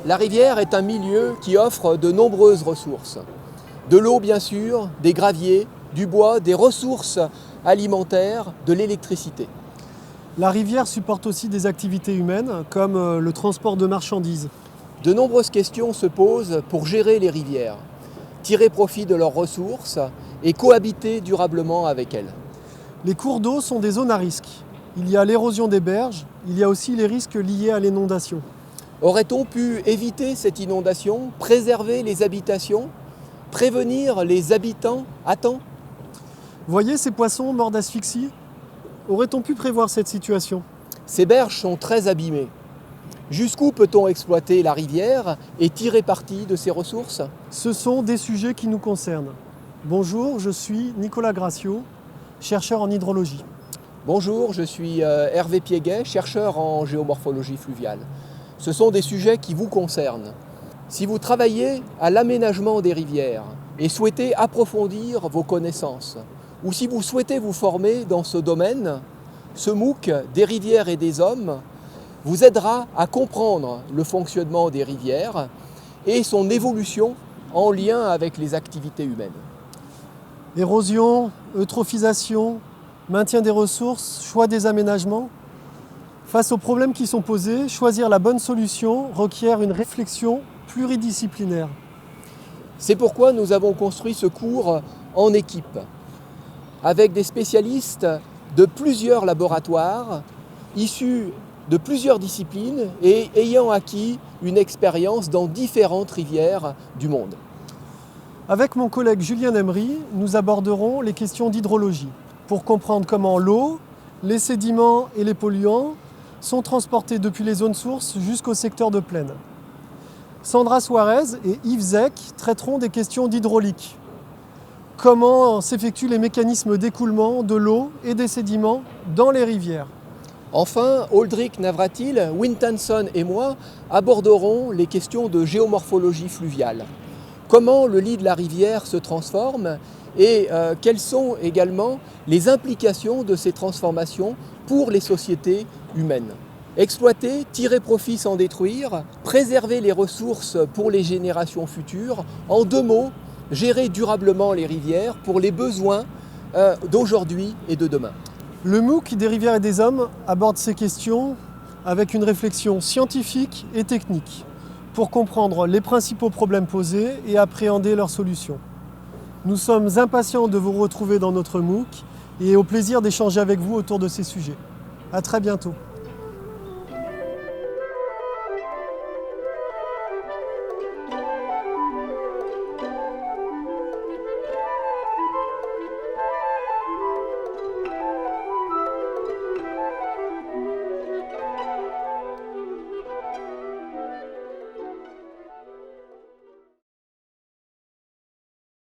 La rivière est un milieu qui offre de nombreuses ressources. De l'eau bien sûr, des graviers, du bois, des ressources alimentaires, de l'électricité. La rivière supporte aussi des activités humaines comme le transport de marchandises. De nombreuses questions se posent pour gérer les rivières, tirer profit de leurs ressources et cohabiter durablement avec elles. Les cours d'eau sont des zones à risque. Il y a l'érosion des berges, il y a aussi les risques liés à l'inondation. Aurait-on pu éviter cette inondation, préserver les habitations, prévenir les habitants à temps? Voyez ces poissons morts d'asphyxie? Aurait-on pu prévoir cette situation? Ces berges sont très abîmées. Jusqu'où peut-on exploiter la rivière et tirer parti de ses ressources? Ce sont des sujets qui nous concernent. Bonjour, je suis Nicolas Gracio, chercheur en hydrologie. Bonjour, je suis Hervé Piéguet, chercheur en géomorphologie fluviale. Ce sont des sujets qui vous concernent. Si vous travaillez à l'aménagement des rivières et souhaitez approfondir vos connaissances, ou si vous souhaitez vous former dans ce domaine, ce MOOC des rivières et des hommes vous aidera à comprendre le fonctionnement des rivières et son évolution en lien avec les activités humaines. Érosion, eutrophisation, maintien des ressources, choix des aménagements. Face aux problèmes qui sont posés, choisir la bonne solution requiert une réflexion pluridisciplinaire. C'est pourquoi nous avons construit ce cours en équipe, avec des spécialistes de plusieurs laboratoires, issus de plusieurs disciplines et ayant acquis une expérience dans différentes rivières du monde. Avec mon collègue Julien Emery, nous aborderons les questions d'hydrologie pour comprendre comment l'eau, les sédiments et les polluants sont transportés depuis les zones sources jusqu'au secteur de plaine. Sandra Suarez et Yves Zec traiteront des questions d'hydraulique. Comment s'effectuent les mécanismes d'écoulement de l'eau et des sédiments dans les rivières. Enfin, Aldrich Navratil, Wintanson et moi aborderons les questions de géomorphologie fluviale. Comment le lit de la rivière se transforme et quelles sont également les implications de ces transformations pour les sociétés humaines. Exploiter, tirer profit sans détruire, préserver les ressources pour les générations futures. En deux mots, gérer durablement les rivières pour les besoins d'aujourd'hui et de demain. Le MOOC des rivières et des hommes aborde ces questions avec une réflexion scientifique et technique pour comprendre les principaux problèmes posés et appréhender leurs solutions. Nous sommes impatients de vous retrouver dans notre MOOC et au plaisir d'échanger avec vous autour de ces sujets. À très bientôt.